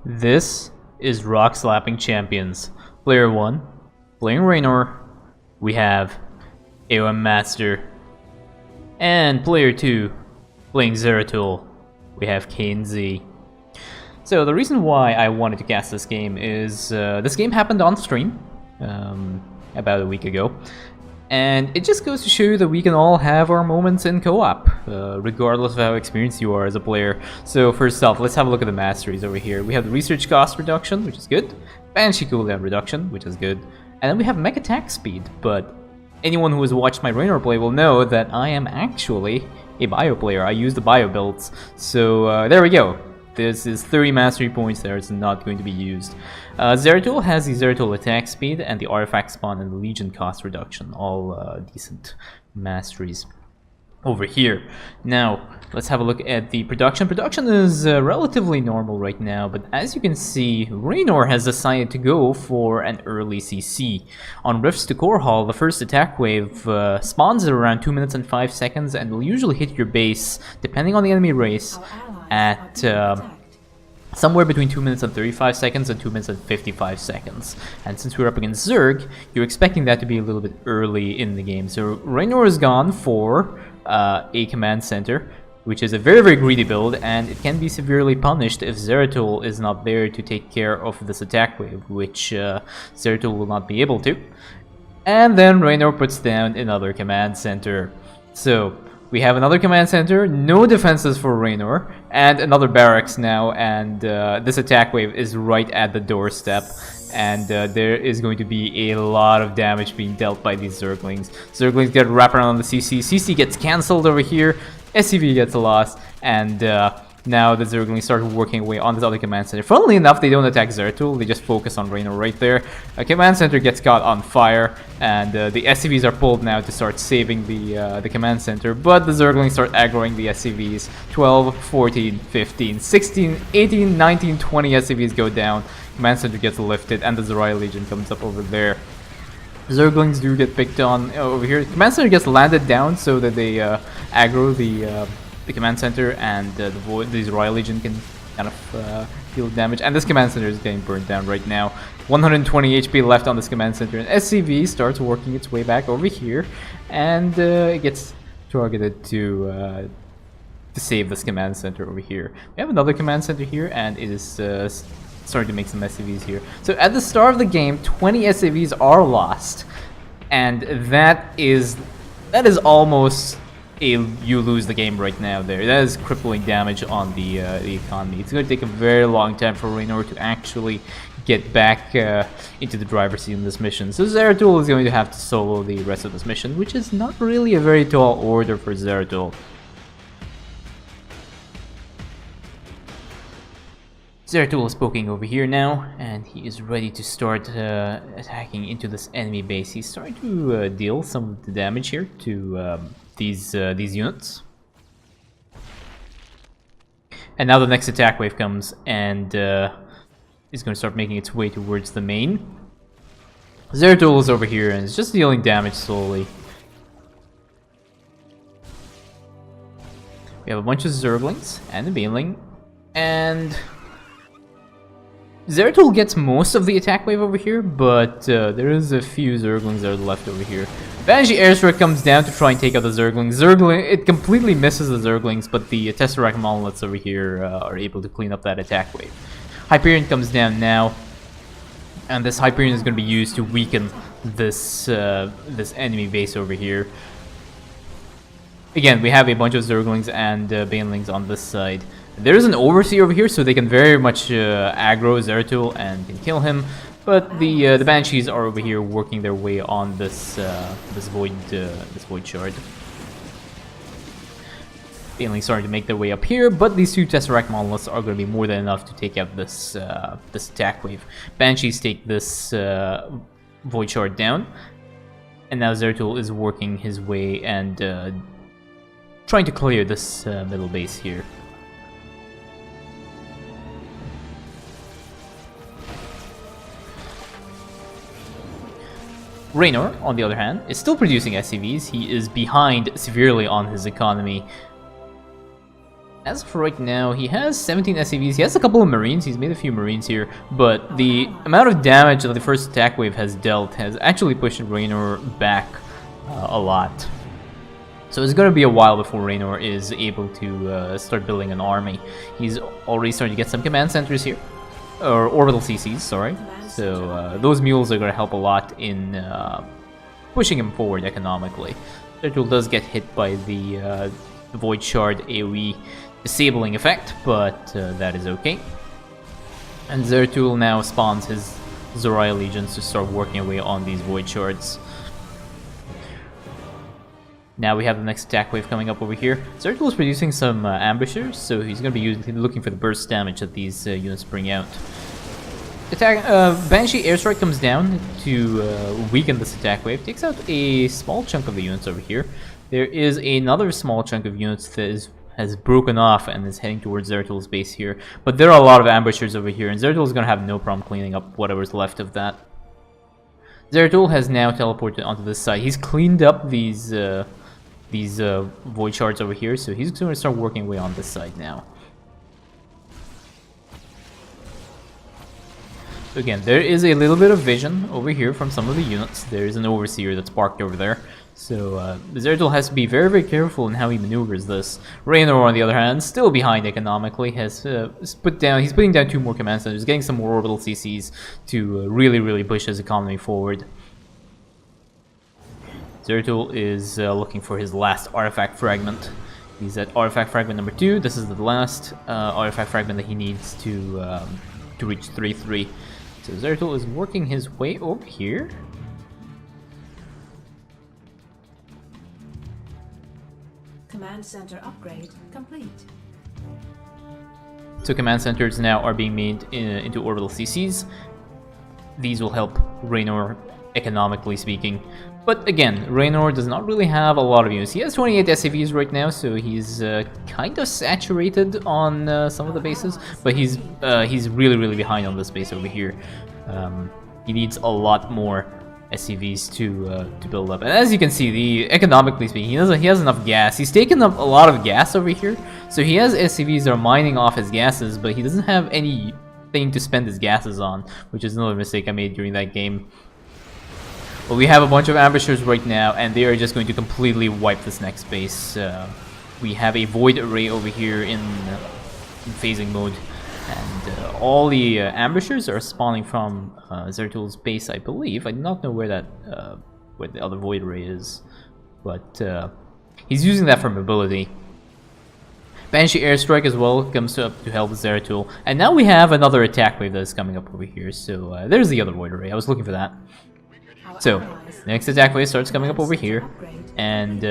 This is Rockslapping Champions. Player 1, playing Raynor, we have AOM Master. And player 2, playing Zeratul, we have KNZ. So the reason why I wanted to cast this game is this game happened on stream about a week ago. And it just goes to show you that we can all have our moments in co-op, regardless of how experienced you are as a player. So first off, let's have a look at the masteries over here. We have the research cost reduction, which is good. Banshee cooldown reduction, which is good. And then we have mech attack speed, but anyone who has watched my Raynor play will know that I am actually a bio player. I use the bio builds. So there we go. This is 30 mastery points there, it's not going to be used. Zeratul has the Zeratul attack speed and the artifact spawn and the legion cost reduction, all decent masteries over here. Now, let's have a look at the production. Production is relatively normal right now, but as you can see, Raynor has decided to go for an early CC. On Rifts to Core Hall, the first attack wave spawns at around 2 minutes and 5 seconds and will usually hit your base, depending on the enemy race, at somewhere between 2 minutes and 35 seconds and 2 minutes and 55 seconds. And since we're up against Zerg, you're expecting that to be a little bit early in the game. So Raynor has gone for a command center, which is a very, very greedy build, and it can be severely punished if Zeratul is not there to take care of this attack wave, which Zeratul will not be able to. And then Raynor puts down another command center. So we have another command center, no defenses for Raynor, and another barracks now, and this attack wave is right at the doorstep, and there is going to be a lot of damage being dealt by these Zerglings. Zerglings get wrapped around on the CC, CC gets cancelled over here, SCV gets lost, and now the Zerglings start working away on this other command center. Funnily enough, they don't attack Zeratul, they just focus on Raynor right there. A command center gets caught on fire, and the SCVs are pulled now to start saving the command center, but the Zerglings start aggroing the SCVs. 12, 14, 15, 16, 18, 19, 20 SCVs go down. Command center gets lifted, and the Zeraya Legion comes up over there. Zerglings do get picked on over here. Command center gets landed down so that they aggro the command center, and the Zeraya Legion can kind of deal damage. And this command center is getting burnt down right now. 120 HP left on this command center, and SCV starts working its way back over here, and it gets targeted to save this command center over here. We have another command center here, and it is starting to make some SCVs here. So at the start of the game, 20 SCVs are lost, and that is almost you lose the game right now there. That is crippling damage on the economy. It's going to take a very long time for Raynor to actually get back into the driver's seat in this mission. So Zeratul is going to have to solo the rest of this mission, which is not really a very tall order for Zeratul. Zeratul is poking over here now, and he is ready to start attacking into this enemy base. He's starting to deal some of the damage here to these units. And now the next attack wave comes, and is going to start making its way towards the main. Zeratul is over here and is just dealing damage slowly. We have a bunch of Zerglings and a Baneling, and Zeratul gets most of the attack wave over here, but there is a few Zerglings that are left over here. Banshee Airstrike comes down to try and take out the Zerglings. It completely misses the Zerglings, but the Tesseract Monoliths over here are able to clean up that attack wave. Hyperion comes down now, and this Hyperion is going to be used to weaken this this enemy base over here. Again, we have a bunch of Zerglings and Banelings on this side. There is an Overseer over here, so they can very much aggro Zeratul and can kill him. But the Banshees are over here working their way on this void shard. Banelings starting to make their way up here, but these two Tesseract Monoliths are going to be more than enough to take out this this attack wave. Banshees take this void shard down, and now Zeratul is working his way and trying to clear this middle base here. Raynor, on the other hand, is still producing SCVs. He is behind severely on his economy. as of right now, he has 17 SCVs. He has a couple of Marines. He's made a few Marines here, but the amount of damage that the first attack wave has dealt has actually pushed Raynor back a lot. So it's going to be a while before Raynor is able to start building an army. He's already starting to get some command centers here, or orbital CCs, sorry. So those mules are going to help a lot in pushing him forward economically. Zeratul does get hit by the Void Shard AoE disabling effect, but that is okay. And Zeratul now spawns his Zoraya legions to start working away on these Void Shards. Now we have the next attack wave coming up over here. Zeratul is producing some ambushers, so he's going to be looking for the burst damage that these units bring out. Banshee Airstrike comes down to weaken this attack wave, takes out a small chunk of the units over here. There is another small chunk of units that has broken off and is heading towards Zeratul's base here. But there are a lot of ambushers over here, and Zeratul is going to have no problem cleaning up whatever's left of that. Zeratul has now teleported onto this side. He's cleaned up these Void Shards over here, so he's going to start working away on this side now. So again, there is a little bit of vision over here from some of the units. There is an Overseer that's parked over there. So Zeratul has to be very, very careful in how he maneuvers this. Raynor, on the other hand, still behind economically, he's putting down 2 more command centers, getting some more orbital CCs to really, really push his economy forward. Zeratul is looking for his last artifact fragment. He's at artifact fragment number 2. This is the last artifact fragment that he needs to reach 3-3. So Zeratul is working his way over here. Command center upgrade complete. So command centers now are being made into orbital CCs. These will help Raynor economically speaking. But again, Raynor does not really have a lot of units. He has 28 SCVs right now, so he's kind of saturated on some of the bases. But he's really, really behind on this base over here. He needs a lot more SCVs to build up. And as you can see, economically speaking, he has enough gas. He's taken up a lot of gas over here, so he has SCVs that are mining off his gases, but he doesn't have anything to spend his gases on, which is another mistake I made during that game. But we have a bunch of ambushers right now, and they are just going to completely wipe this next base. We have a Void Array over here in phasing mode. And all the ambushers are spawning from Zeratul's base, I believe. I do not know where the other Void Array is, but he's using that for mobility. Banshee Airstrike as well comes up to help Zeratul. And now we have another attack wave that is coming up over here, so there's the other Void Array. I was looking for that. So, the next attack wave starts coming up over here, and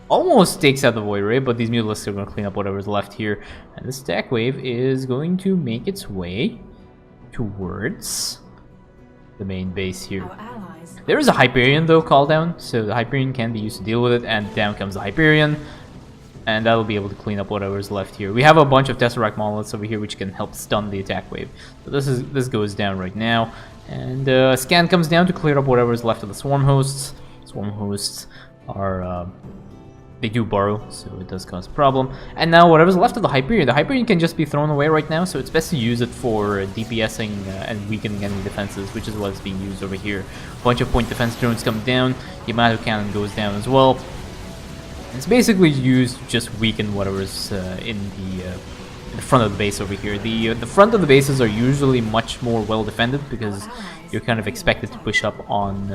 almost takes out the Void Ray, but these Mutalisks are going to clean up whatever's left here. And this attack wave is going to make its way towards the main base here. There is a Hyperion though call down, so the Hyperion can be used to deal with it, and down comes the Hyperion. And that'll be able to clean up whatever's left here. We have a bunch of Tesseract monoliths over here which can help stun the attack wave. So this goes down right now. And Scan comes down to clear up whatever's left of the Swarm Hosts. Swarm Hosts are... they do burrow, so it does cause a problem. And now whatever's left of the Hyperion can just be thrown away right now, so it's best to use it for DPSing and weakening enemy defenses, which is what's being used over here. A bunch of point defense drones come down, Yamato cannon goes down as well. It's basically used to just weaken whatever's in the front of the base over here. The front of the bases are usually much more well defended because you're kind of expected to push up on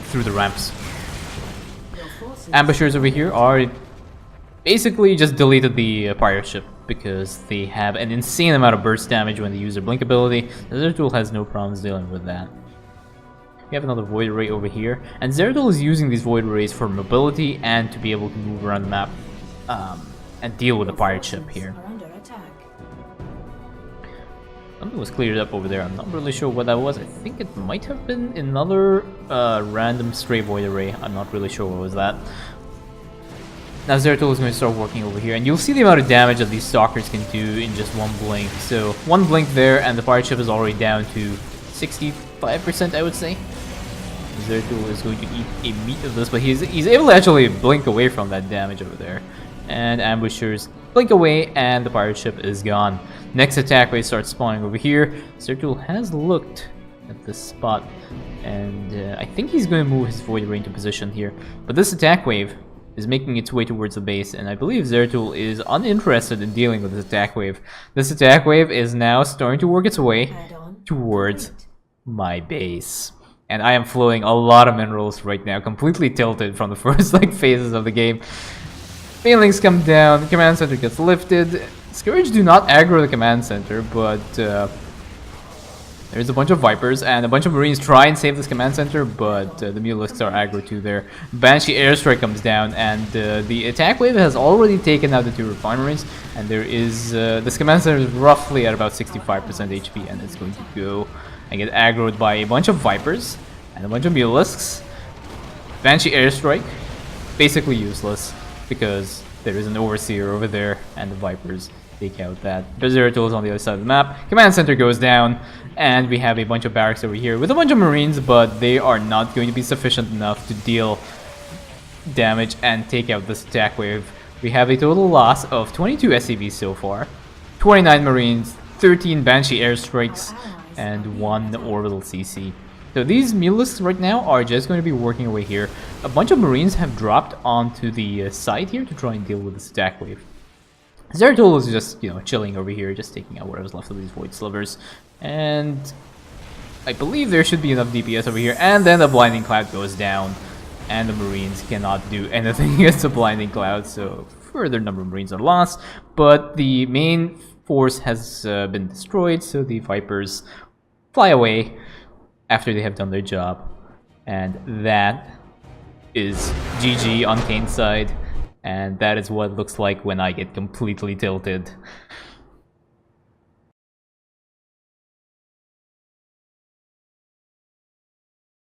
through the ramps. Ambushers over here are basically just deleted the pirate ship because they have an insane amount of burst damage when they use their blink ability. Zeratul has no problems dealing with that. We have another Void Array over here, and Zeratul is using these Void Arrays for mobility and to be able to move around the map and deal with the pirate ship here. Something was cleared up over there. I'm not really sure what that was. I think it might have been another random stray Void Array. I'm not really sure what was that. Now Zeratul is going to start working over here, and you'll see the amount of damage that these stalkers can do in just one blink. So one blink there, and the pirate ship is already down to 65%, I would say. Zeratul is going to eat a meat of this, but he's able to actually blink away from that damage over there. And ambushers blink away, and the pirate ship is gone. Next attack wave starts spawning over here. Zeratul has looked at this spot, and I think he's going to move his Void Ray into position here. But this attack wave is making its way towards the base, and I believe Zeratul is uninterested in dealing with this attack wave. This attack wave is now starting to work its way towards my base. And I am flowing a lot of minerals right now, completely tilted from the first phases of the game. Failings come down, the command center gets lifted. Scourge do not aggro the command center, but there's a bunch of Vipers and a bunch of Marines try and save this command center, but the Mulisks are aggro too there. Banshee airstrike comes down, and the attack wave has already taken out the 2 refineries, and there is this command center is roughly at about 65% HP, and it's going to go and get aggroed by a bunch of Vipers and a bunch of Mulisks. Banshee airstrike, basically useless, because there is an Overseer over there, and the Vipers take out that. Zeratul is on the other side of the map. Command center goes down, and we have a bunch of barracks over here with a bunch of Marines, but they are not going to be sufficient enough to deal damage and take out this attack wave. We have a total loss of 22 SCVs so far, 29 Marines, 13 Banshee airstrikes, and 1 orbital CC. So these Mulisks right now are just going to be working away here. A bunch of Marines have dropped onto the side here to try and deal with this attack wave. Zeratul is just, chilling over here, just taking out whatever's left of these Void Slivers. And I believe there should be enough DPS over here. And then the Blinding Cloud goes down, and the Marines cannot do anything against the Blinding Cloud, so further number of Marines are lost. But the main force has been destroyed, so the Vipers fly away after they have done their job. And that is GG on Kane's side. And that is what it looks like when I get completely tilted.